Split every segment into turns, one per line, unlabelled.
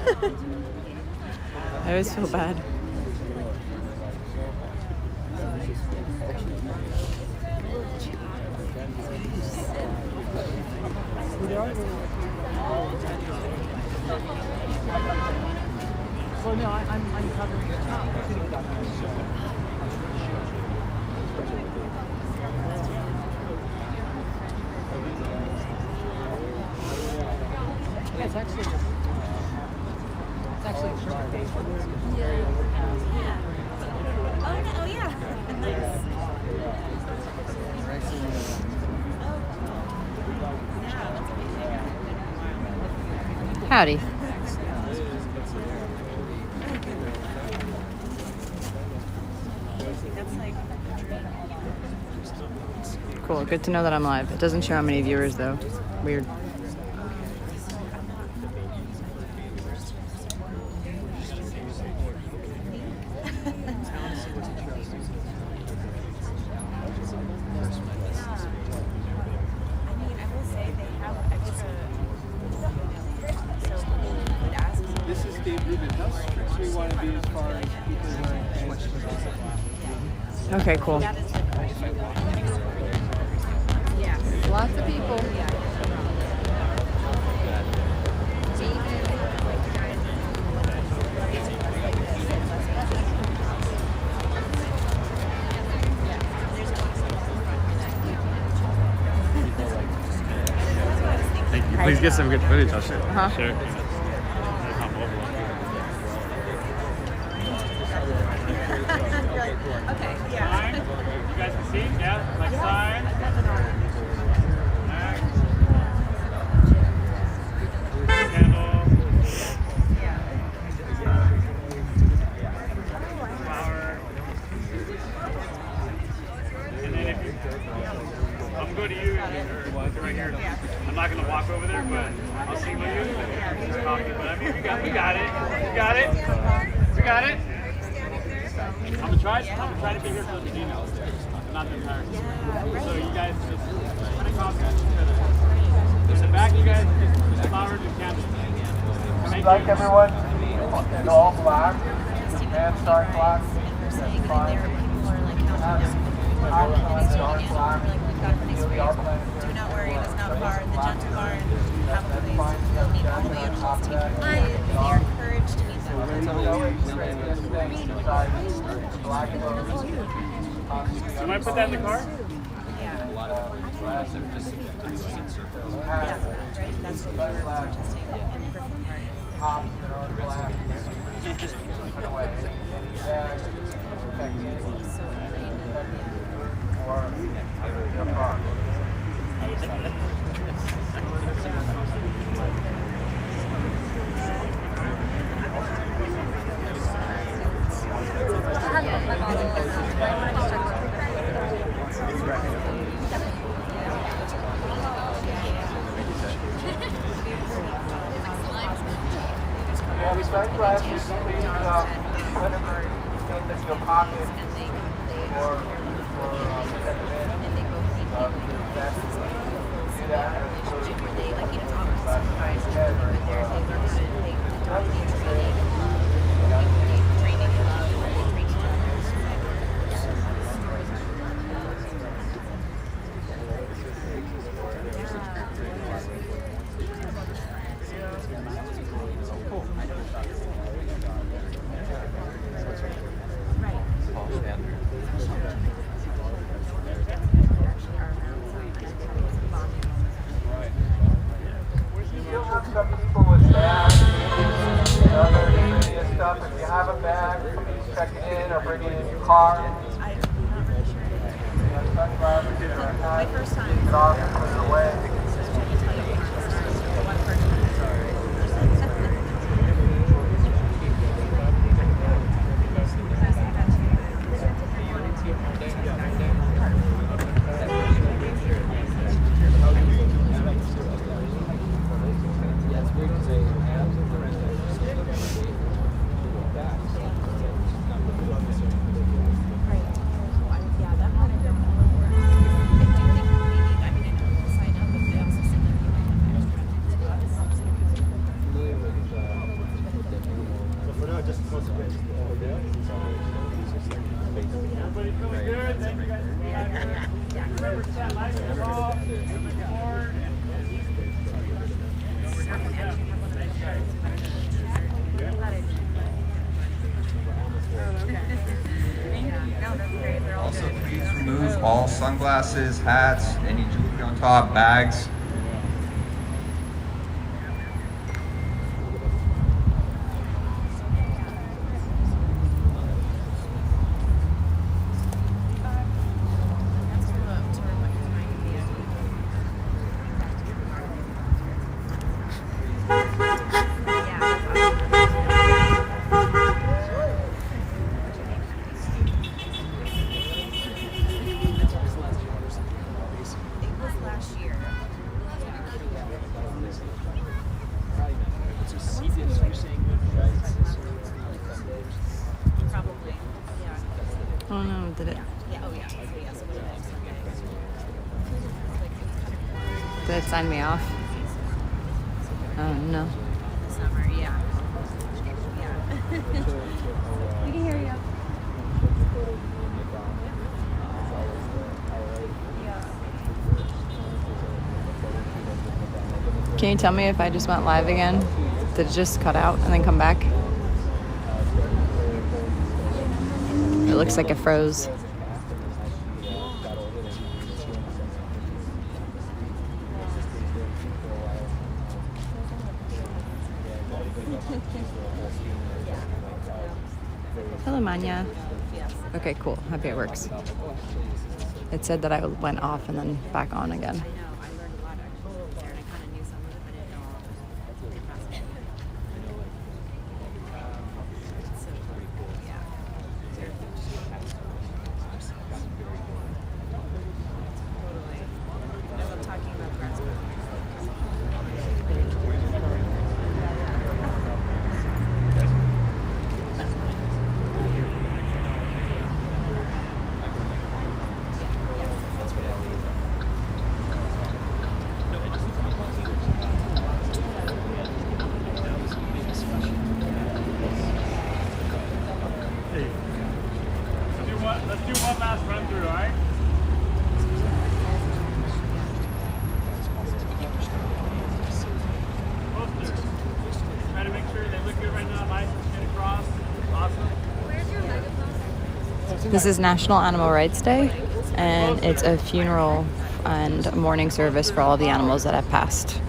I always feel bad.
Well, no, I'm covering the top. Yeah, it's actually a perfect day for this.
Yeah. Oh yeah. Nice.
Howdy. Cool, good to know that I'm live. It doesn't show how many viewers though. Weird. Okay, cool. Lots of people.
Thank you. Please get some good footage. I'll share. Sure.
Okay, yeah.
You guys can see? Yeah? Like sign? Candle. Flower. And then if you... I'm going to you right here. I'm not going to walk over there, but I'll see you. But I mean, we got it. We got it. We got it. I'm gonna try to be here for the details, not the entire. So you guys just kind of contact each other. In the back, you guys just flowers and candles.
We'd like everyone to in all black, and start black. That's fine.
Do not worry, it is not far. The gentle bar will meet all the animals taken by it. They are encouraged to meet them.
You might put that in the car?
Yeah. Right, that's what we were suggesting in the birthday
Yeah, we start classes, please, whatever you think your pocket or some people with bags and other media stuff. If you have a bag, please check it in or bring it in your car.
I'm not really sure. My first time.
Get off and put it away.
Everybody feeling good? Thank you guys for being here. Remember to set lights off, moving forward,
Also, please remove all sunglasses, hats, any jewelry on top, bags.
Oh no, did it? Did it sign me off? Oh no.
Summer, yeah. We can hear you.
Can you tell me if I just went live again? Did it just cut out and then come back? It looks like it froze. Hello, Manya. Okay, cool. Happy it works. It said that I went off and then back on again.
Let's do one last run through, all right? Posters. Try to make sure they look good right now. Nice and straight across. Awesome.
This is National Animal Rights Day, and it's a funeral and mourning service for all the animals that have passed.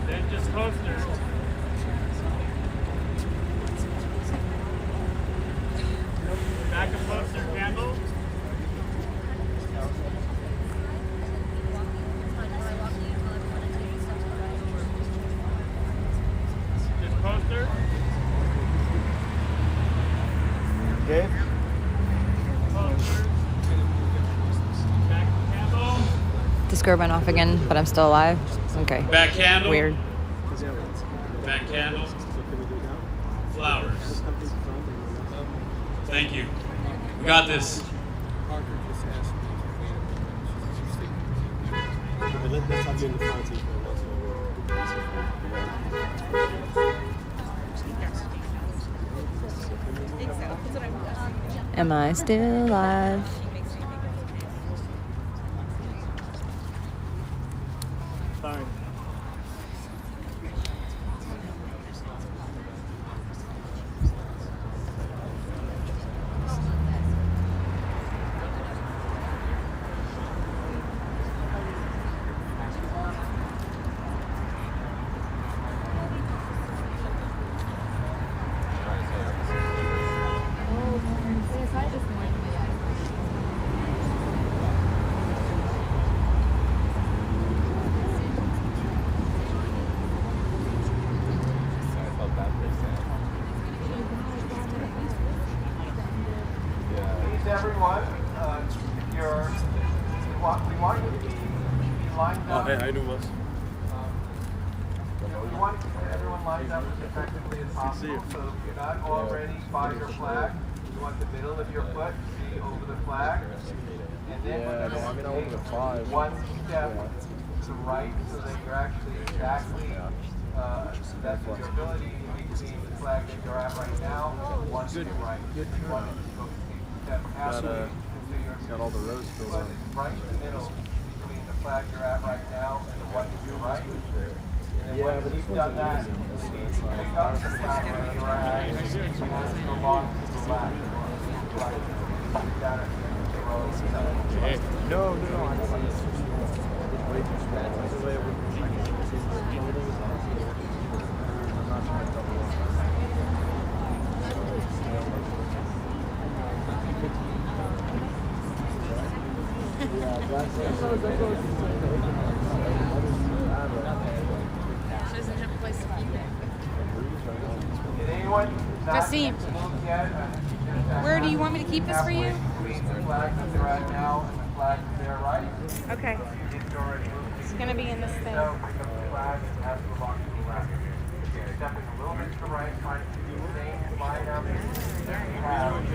Then just posters. Back of poster candle. Just poster.
Dave?
Poster. Back of candle.
Discord went off again, but I'm still alive. Okay.
Back candle.
Weird.
Back candle. Flowers. Thank you. We got this.
Am I still alive?
Sorry.
Please, everyone, if you're, we want you to be lined up.
Hey, how you doing, Wes?
We want everyone lined up as effectively as possible. So if you're not already by your flag, you want the middle of your foot to be over the flag. And then we're going to take one step to the right so that you're actually exactly, that's your ability between the flag that you're at right now and one to the right. One is step halfway to your
Got all the rows filled
but
in.
it's right in the middle between the flag you're at right now and the one to your right. And then once you've done that, you need to pick up the flag where you're at and go along to the left. Down at the road.
No. I'm not trying to double up.
She doesn't have a place to keep it.
Did anyone not
Justine,
move yet?
where do you want me to keep this for you?
Between the flag that they're at now and the flag to their right.
Okay.
You didn't already move.
It's gonna be in this thing.
So pick up the flag and have to walk to the left. Stepping a little bit to the right, trying to do the same line up that you have. You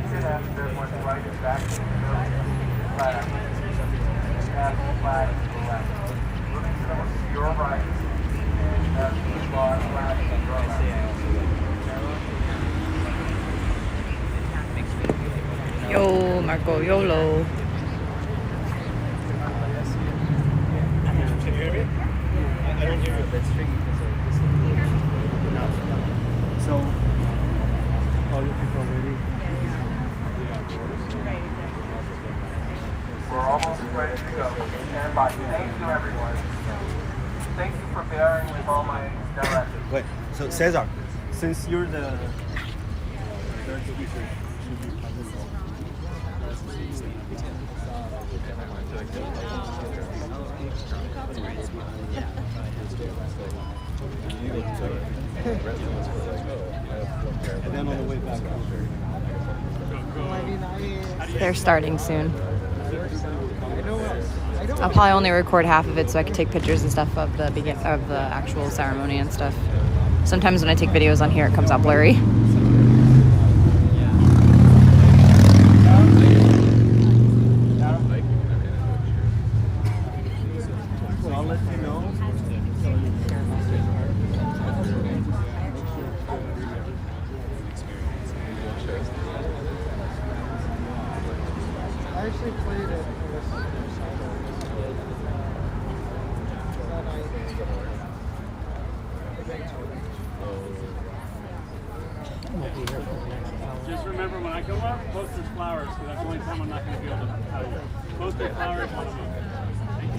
should have everyone's right and back to the middle of the flag. And have the flag to the left. Moving to your right and have the flag to your left.
Yo, Marco, YOLO.
Can you hear me? I don't hear you. That's tricky because this is so all you people are ready?
We're almost ready to go. Stand by. Thank you, everyone. Thank you for bearing with all my directives.
Wait, so Cesar, since you're the third speaker, should you have this? And then on the way back.
They're starting soon. I'll probably only record half of it so I can take pictures and stuff of the of the actual ceremony and stuff. Sometimes when I take videos on here, it comes out blurry.
So I'll let you know.
I actually played it.
Just remember when I come up, post there's flowers, because that's the only time I'm not going to be able to tell you. Post there's flowers. Flowers.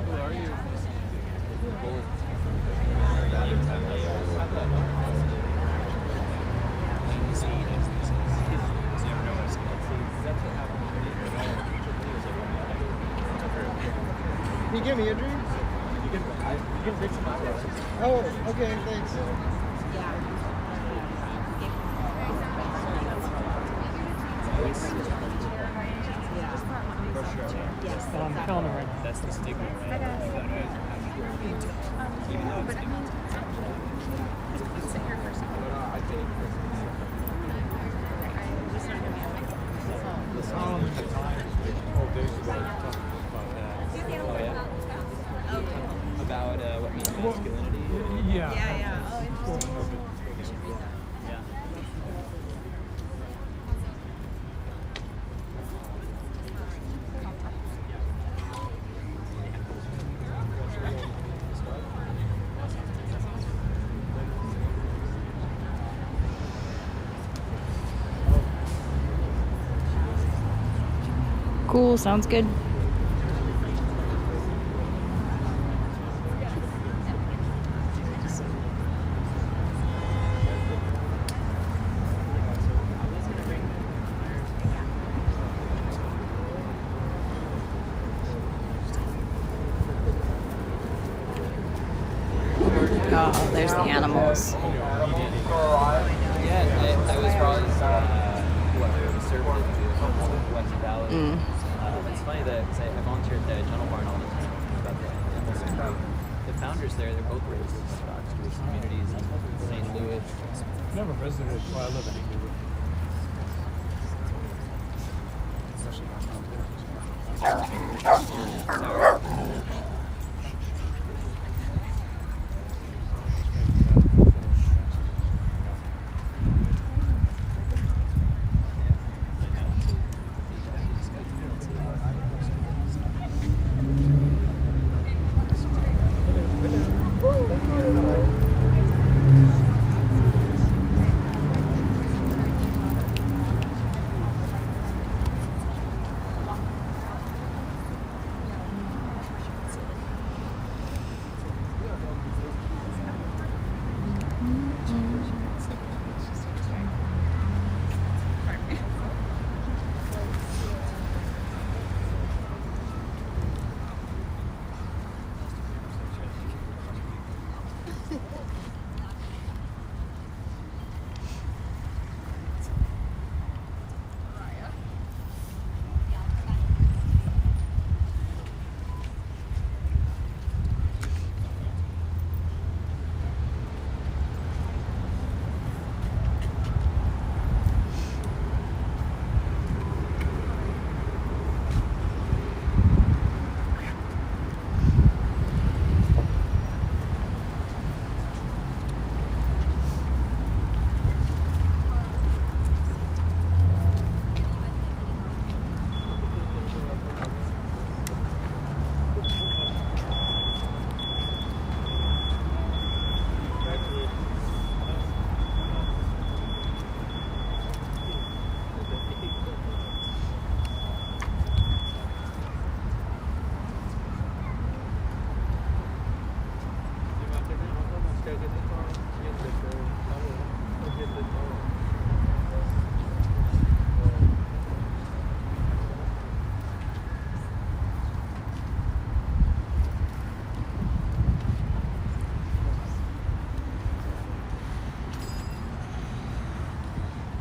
Who are you?
Can you give me a drink?
You can bring some flowers.
Oh, okay, thanks.
I'm filming right now.
That's the stigma, right? Even though it's about what means masculinity.
Yeah.
Yeah. Oh,
Yeah.
Cool, sounds good. Oh, there's the animals.
Yeah, I was probably conservative to West Valley. It's funny that cause I volunteer at the Tunnel Barn all the time about the animals. The founders there, they're both raised in Orthodox Jewish communities in St. Louis.
Never visited where I live in.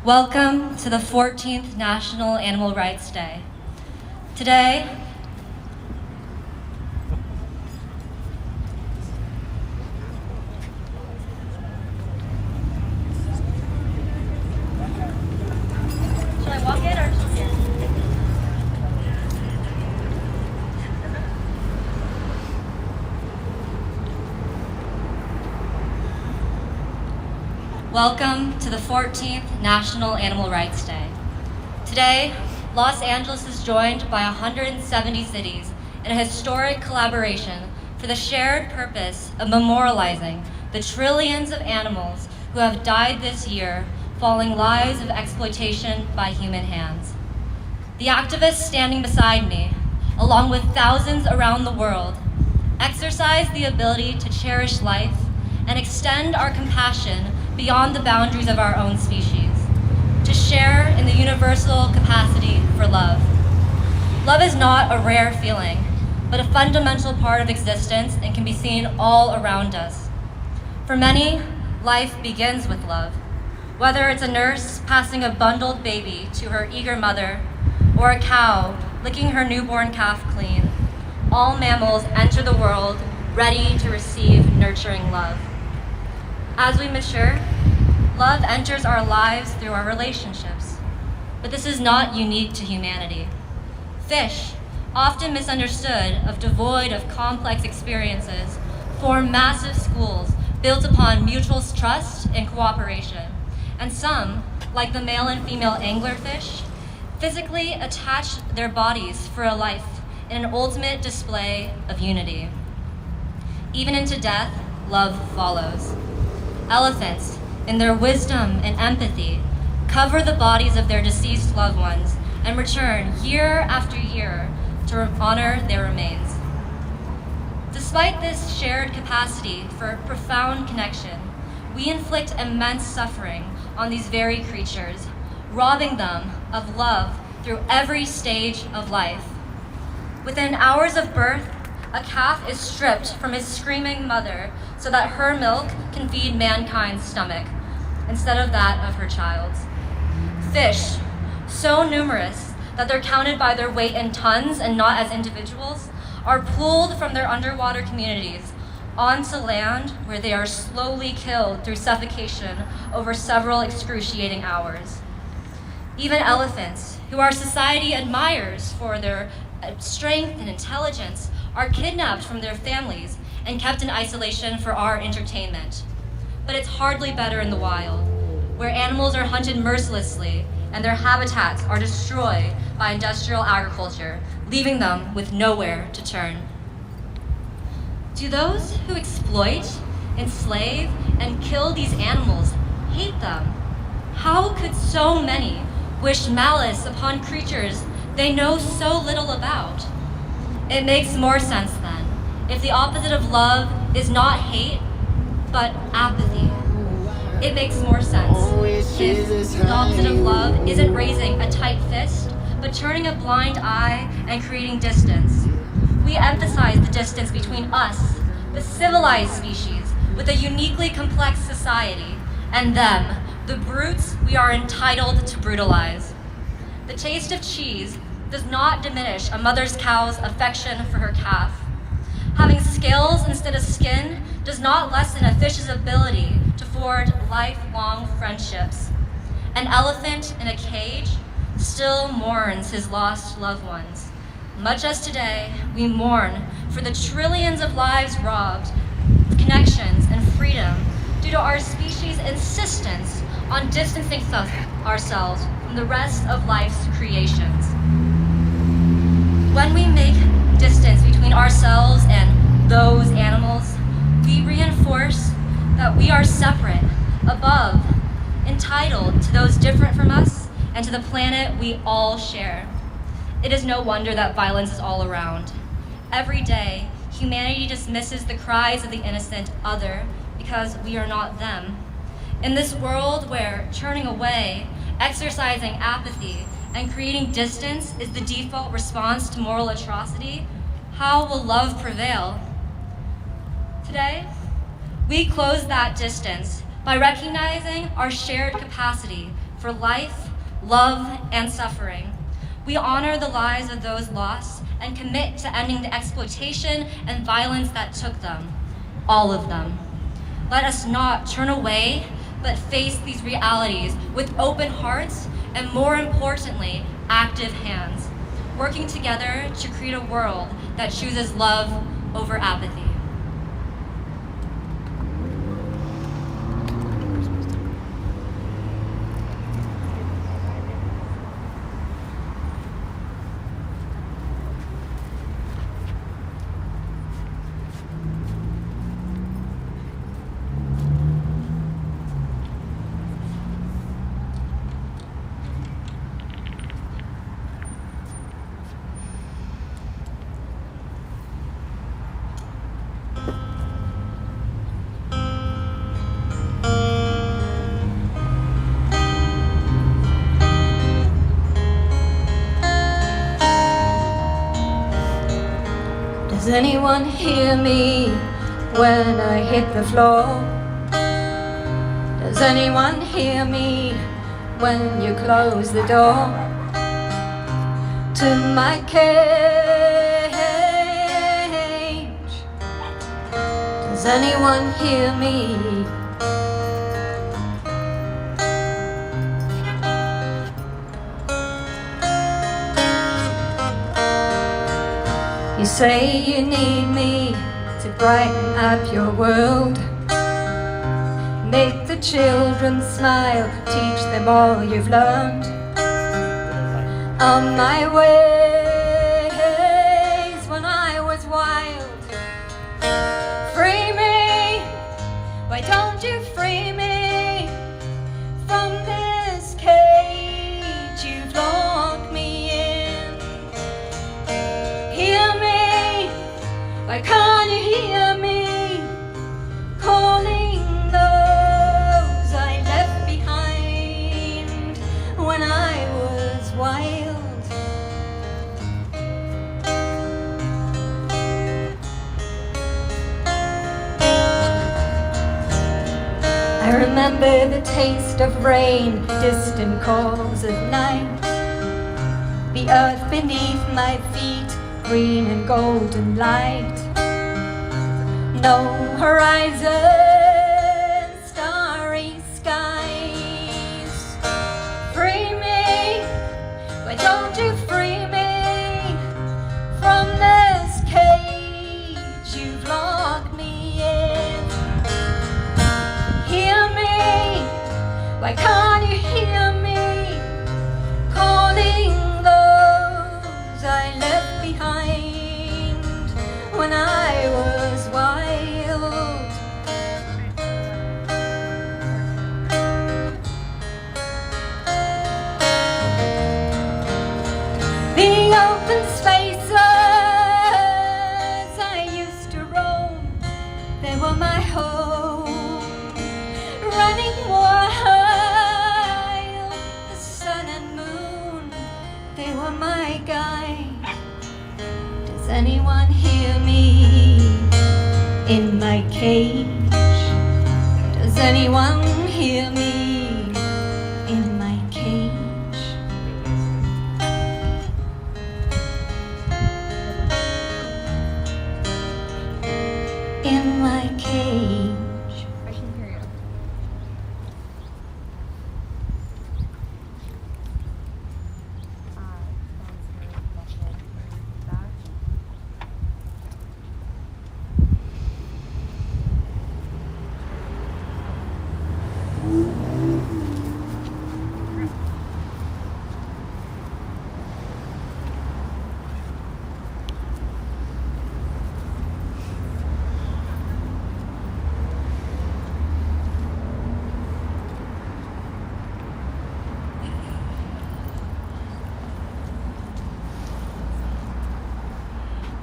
Welcome to the 14th National Animal Rights Day. Today, should I walk in or just here? Welcome to the 14th National Animal Rights Day. Today, Los Angeles is joined by 170 cities in a historic collaboration for the shared purpose of memorializing the trillions of animals who have died this year following lives of exploitation by human hands. The activists standing beside me, along with thousands around the world, exercise the ability to cherish life and extend our compassion beyond the boundaries of our own species, to share in the universal capacity for love. Love is not a rare feeling, but a fundamental part of existence and can be seen all around us. For many, life begins with love. Whether it's a nurse passing a bundled baby to her eager mother, or a cow licking her newborn calf clean, all mammals enter the world ready to receive nurturing love. As we mature, love enters our lives through our relationships. But this is not unique to humanity. Fish, often misunderstood of devoid of complex experiences, form massive schools built upon mutual trust and cooperation. And some, like the male and female anglerfish, physically attach their bodies for a life in an ultimate display of unity. Even into death, love follows. Elephants, in their wisdom and empathy, cover the bodies of their deceased loved ones and return year after year to honor their remains. Despite this shared capacity for profound connection, we inflict immense suffering on these very creatures, robbing them of love through every stage of life. Within hours of birth, a calf is stripped from his screaming mother so that her milk can feed mankind's stomach instead of that of her child's. Fish, so numerous that they're counted by their weight in tons and not as individuals, are pulled from their underwater communities onto land where they are slowly killed through suffocation over several excruciating hours. Even elephants, who our society admires for their strength and intelligence are kidnapped from their families and kept in isolation for our entertainment. But it's hardly better in the wild, where animals are hunted mercilessly and their habitats are destroyed by industrial agriculture, leaving them with nowhere to turn. Do those who exploit, enslave, and kill these animals hate them? How could so many wish malice upon creatures they know so little about? It makes more sense then, if the opposite of love is not hate, but apathy. It makes more sense if the opposite of love isn't raising a tight fist, but turning a blind eye and creating distance. We emphasize the distance between us, the civilized species, with a uniquely complex society, and them, the brutes we are entitled to brutalize. The taste of cheese does not diminish a mother's cow's affection for her calf. Having scales instead of skin does not lessen a fish's ability to forge lifelong friendships. An elephant in a cage still mourns his lost loved ones, much as today we mourn for the trillions of lives robbed, connections, and freedom due to our species' insistence on distancing ourselves from the rest of life's creations. When we make distance between ourselves and those animals, we reinforce that we are separate, above, entitled to those different from us and to the planet we all share. It is no wonder that violence is all around. Every day, humanity dismisses the cries of the innocent other because we are not them. In this world where turning away, exercising apathy, and creating distance is the default response to moral atrocity, how will love prevail? Today, we close that distance by recognizing our shared capacity for life, love, and suffering. We honor the lives of those lost and commit to ending the exploitation and violence that took them, all of them. Let us not turn away, but face these realities with open hearts and, more importantly, active hands, working together to create a world that chooses love over apathy.
Does anyone hear me when I hit the floor? Does anyone hear me when you close the door to my cage? Does anyone hear me? You say you need me to brighten up your world, make the children smile, teach them all you've learned. On my ways when I was wild, free me, why don't you free me from this cage you've locked me in? Hear me, why can't you hear me calling those I left behind when I was wild? I remember the taste of rain, distant calls of night, the earth beneath my feet, green and golden light. No horizon, starry skies. Free me, why don't you free me they were my guide. Does anyone hear me in my cage? Does anyone hear me in my cage? In my cage.
I can hear you.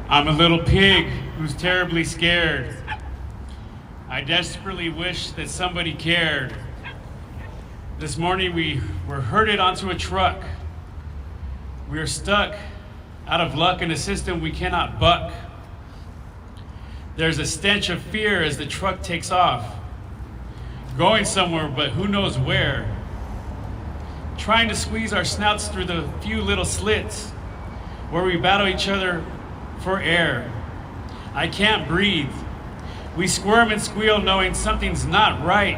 I'm a little pig who's terribly scared. I desperately wish that somebody cared. This morning we were herded onto a truck. We are stuck out of luck in a system we cannot buck. There's a stench of fear as the truck takes off, going somewhere but who knows where. Trying to squeeze our snouts through the few little slits where we battle each other for air. I can't breathe. We squirm and squeal knowing something's not right.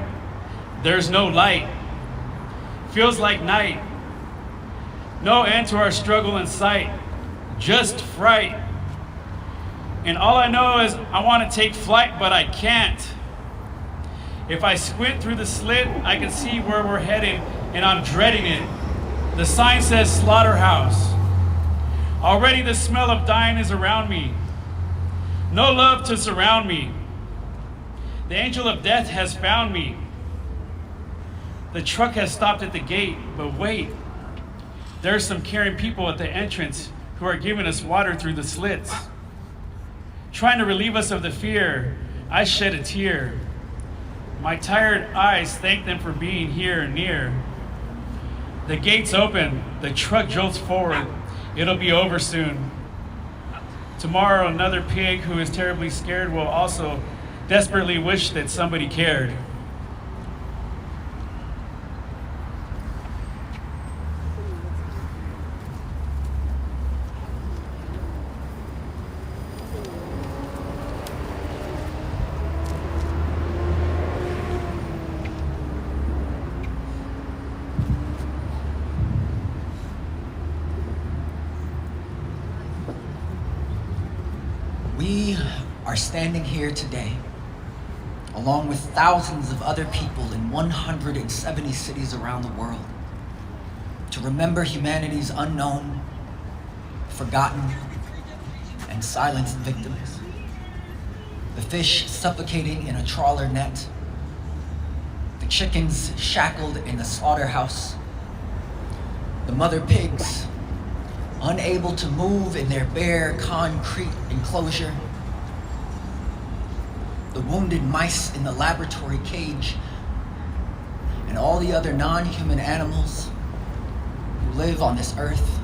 There's no light. Feels like night. No end to our struggle in sight. Just fright. And all I know is I want to take flight, but I can't. If I squint through the slit, I can see where we're headed, and I'm dreading it. The sign says slaughterhouse. Already the smell of dying is around me. No love to surround me. The angel of death has found me. The truck has stopped at the gate, but wait. There's some caring people at the entrance who are giving us water through the slits. Trying to relieve us of the fear, I shed a tear. My tired eyes thank them for being here and near. The gates open, the truck jolts forward. It'll be over soon. Tomorrow, another pig who is terribly scared will also desperately wish that somebody cared.
We are standing here today, along with thousands of other people in 170 cities around the world, to remember humanity's unknown, forgotten, and silenced victims. The fish suffocating in a trawler net, the chickens shackled in the slaughterhouse, the mother pigs unable to move in their bare concrete enclosure, the wounded mice in the laboratory cage, and all the other non-human animals who live on this earth,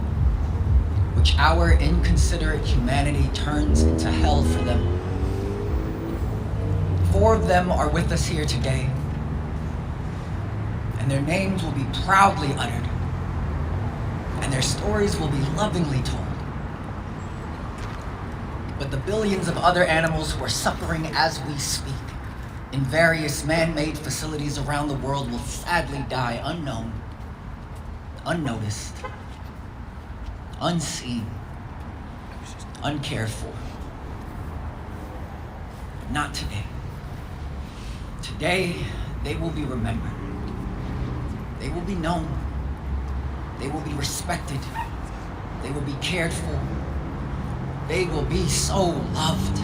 which our inconsiderate humanity turns into hell for them. 4 of them are with us here today, and their names will be proudly uttered, and their stories will be lovingly told. But the billions of other animals who are suffering as we speak in various man-made facilities around the world will sadly die unknown, unnoticed, unseen, uncared for. But not today. Today, they will be remembered. They will be known. They will be respected. They will be cared for. They will be so loved.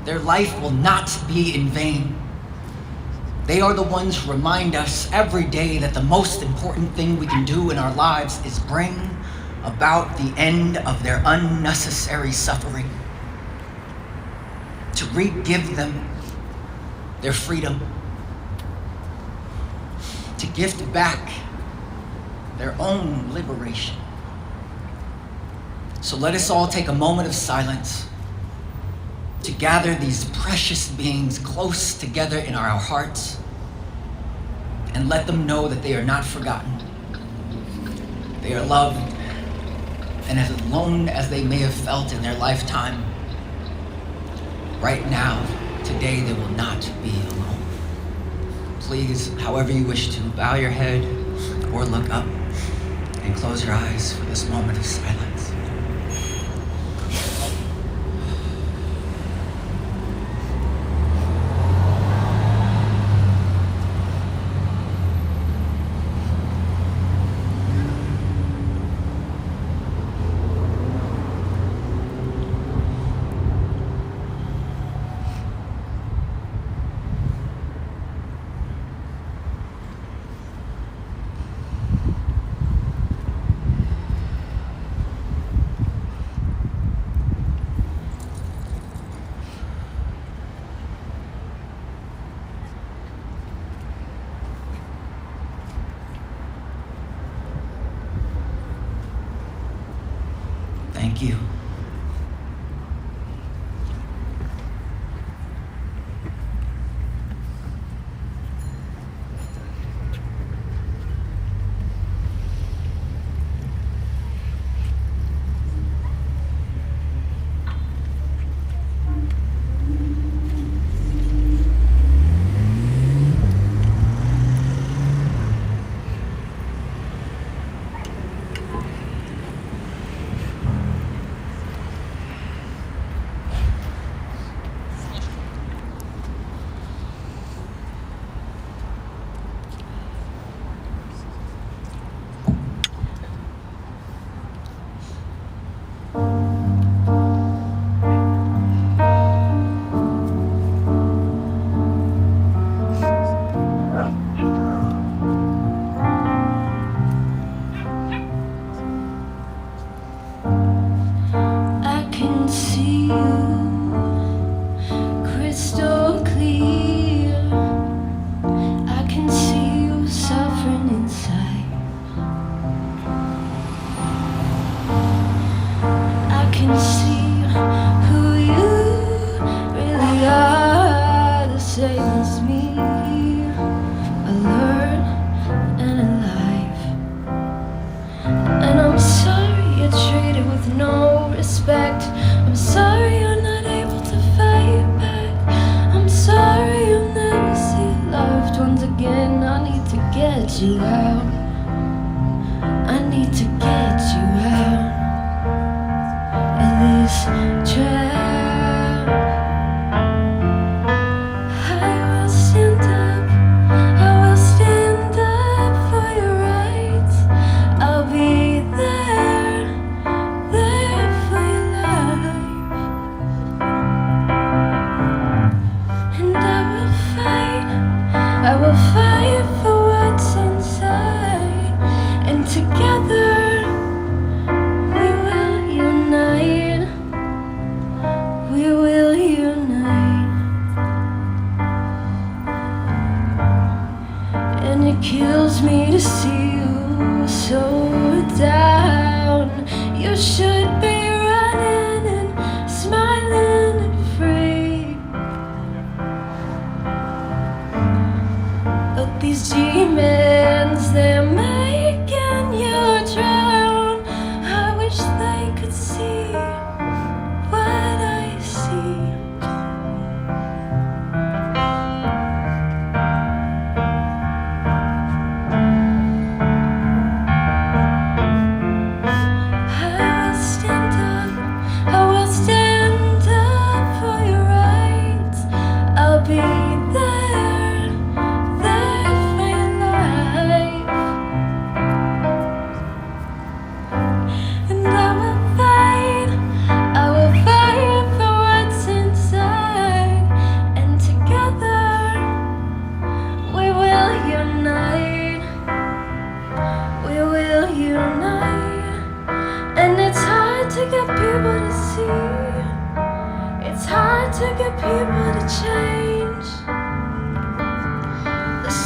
Their life will not be in vain. They are the ones who remind us every day that the most important thing we can do in our lives is bring about the end of their unnecessary suffering. To re-give them their freedom. To gift back their own liberation. So let us all take a moment of silence to gather these precious beings close together in our hearts and let them know that they are not forgotten. They are loved, and as alone as they may have felt in their lifetime, right now, today, they will not be alone. Please, however you wish to, bow your head or look up and close your eyes for this moment of silence. Thank you.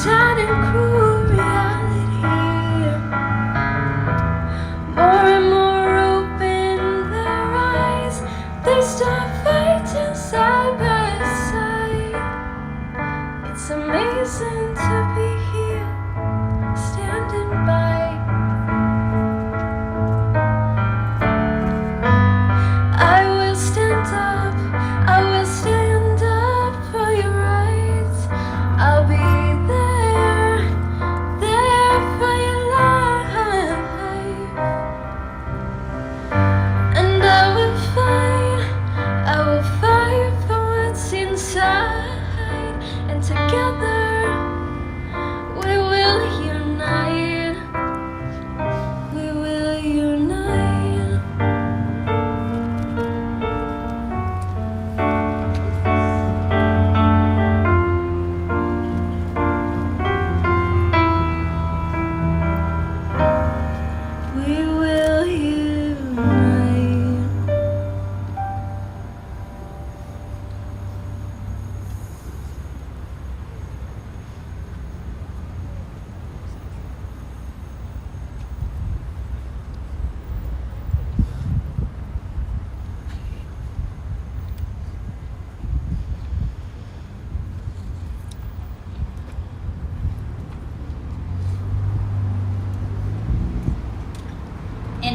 Sad and cruel reality.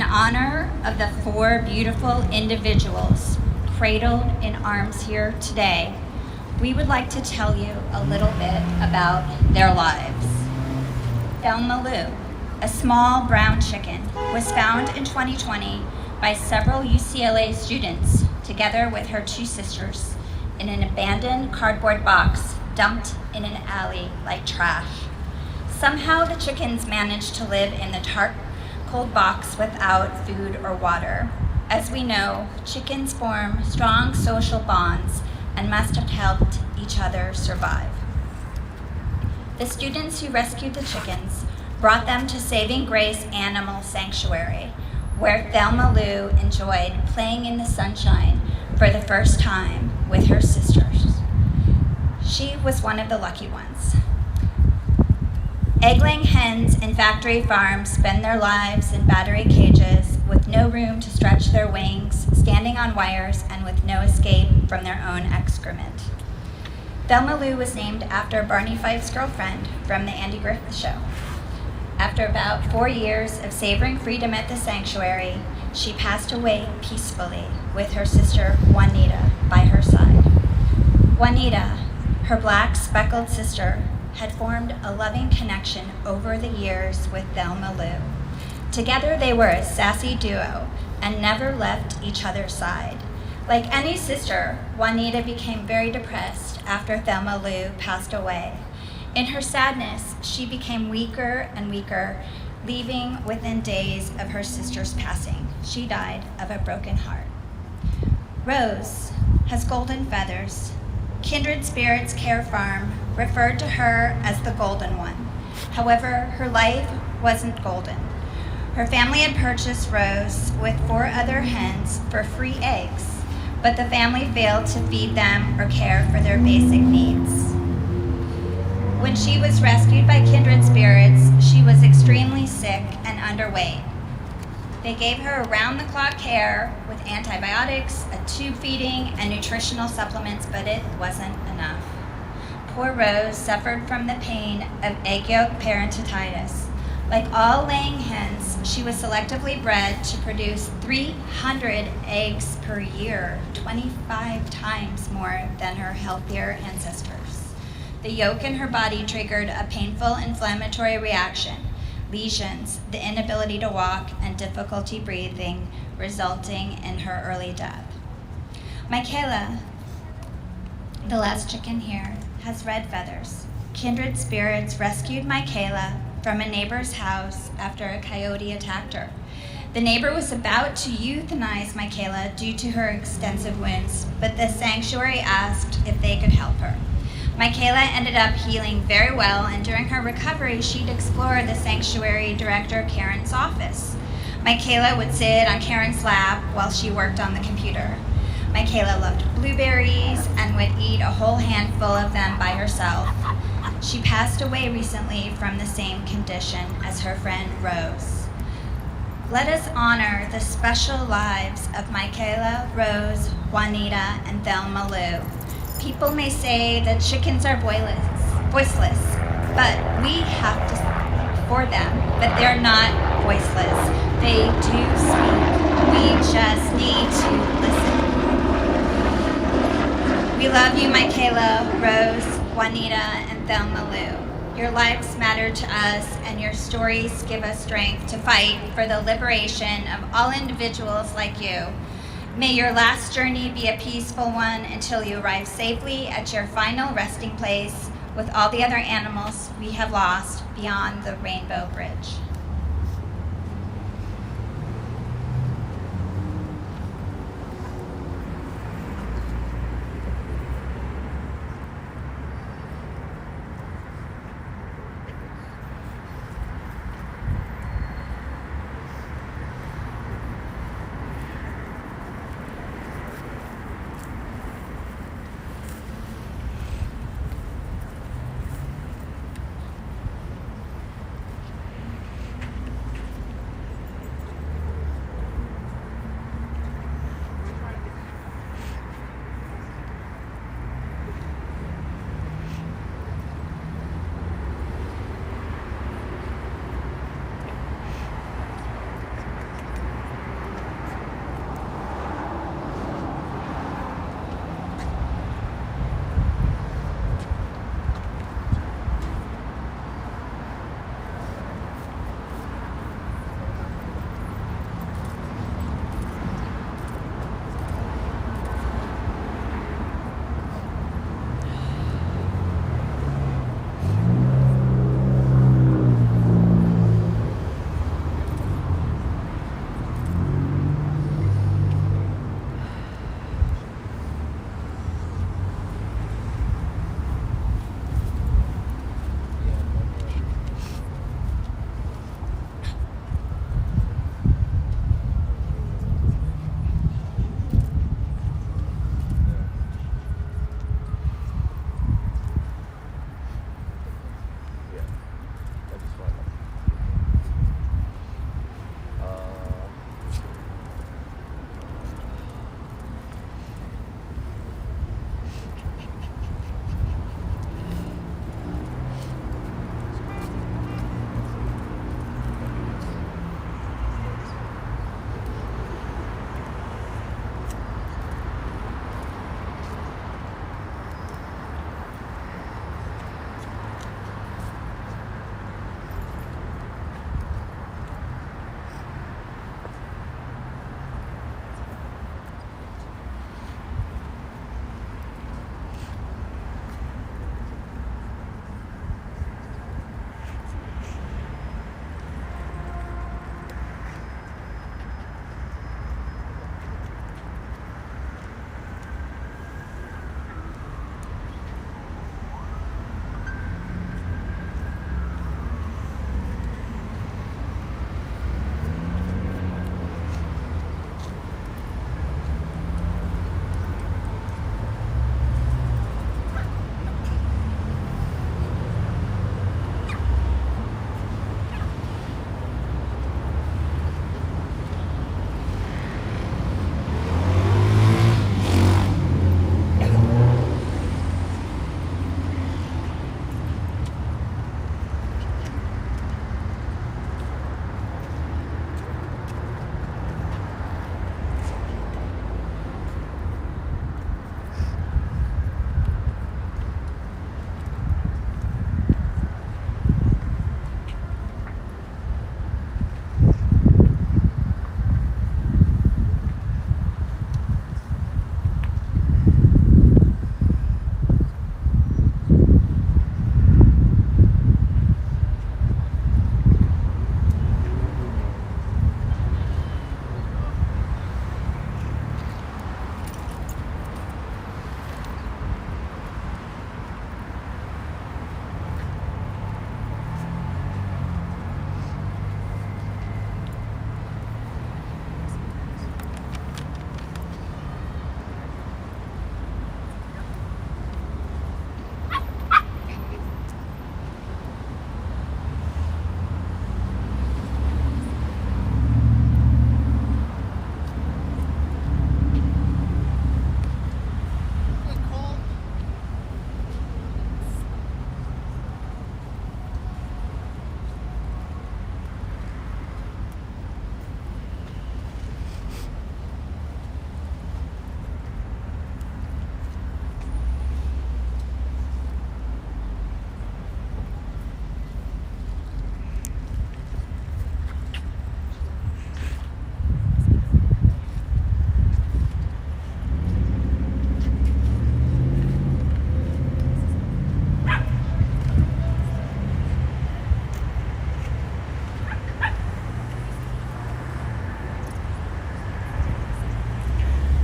honor of the 4 beautiful individuals cradled in arms here today, we would like to tell you a little bit about their lives. Thelma Lou, a small brown chicken, was found in 2020 by several UCLA students, together with her 2 sisters, in an abandoned cardboard box dumped in an alley like trash. Somehow the chickens managed to live in the dark, cold box without food or water. As we know, chickens form strong social bonds and must have helped each other survive. The students who rescued the chickens brought them to Saving Grace Animal Sanctuary, where Thelma Lou enjoyed playing in the sunshine for the first time with her sisters. She was one of the lucky ones. Egg-laying hens in factory farms spend their lives in battery cages with no room to stretch their wings, standing on wires, and with no escape from their own excrement. Thelma Lou was named after Barney Fife's girlfriend from The Andy Griffith Show. After about 4 years of savoring freedom at the sanctuary, she passed away peacefully with her sister Juanita by her side. Juanita, her black speckled sister, had formed a loving connection over the years with Thelma Lou. Together they were a sassy duo and never left each other's side. Like any sister, Juanita became very depressed after Thelma Lou passed away. In her sadness, she became weaker and weaker, leaving within days of her sister's passing. She died of a broken heart. Rose has golden feathers. Kindred Spirits Care Farm referred to her as the Golden One. However, her life wasn't golden. Her family had purchased Rose with 4 other hens for free eggs, but the family failed to feed them or care for their basic needs. When she was rescued by Kindred Spirits, she was extremely sick and underweight. They gave her around-the-clock care with antibiotics, a tube feeding, and nutritional supplements, but it wasn't enough. Poor Rose suffered from the pain of egg yolk paratititis. Like all laying hens, she was selectively bred to produce 300 eggs per year, 25 times more than her healthier ancestors. The yolk in her body triggered a painful inflammatory reaction, lesions, the inability to walk, and difficulty breathing, resulting in her early death. Michaela, the last chicken here, has red feathers. Kindred Spirits rescued Michaela from a neighbor's house after a coyote attacked her. The neighbor was about to euthanize Michaela due to her extensive wounds, but the sanctuary asked if they could help her. Michaela ended up healing very well, and during her recovery, she'd explore the sanctuary director Karen's office. Michaela would sit on Karen's lap while she worked on the computer. Michaela loved blueberries and would eat a whole handful of them by herself. She passed away recently from the same condition as her friend Rose. Let us honor the special lives of Michaela, Rose, Juanita, and Thelma Lou. People may say that chickens are voiceless, but we have to speak for them, but they're not voiceless. They do speak. We just need to listen. We love you, Michaela, Rose, Juanita, and Thelma Lou. Your lives matter to us, and your stories give us strength to fight for the liberation of all individuals like you. May your last journey be a peaceful one until you arrive safely at your final resting place with all the other animals we have lost beyond the Rainbow Bridge.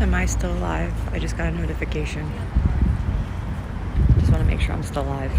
Am I still alive? I just got a notification. Just want to make sure I'm still alive.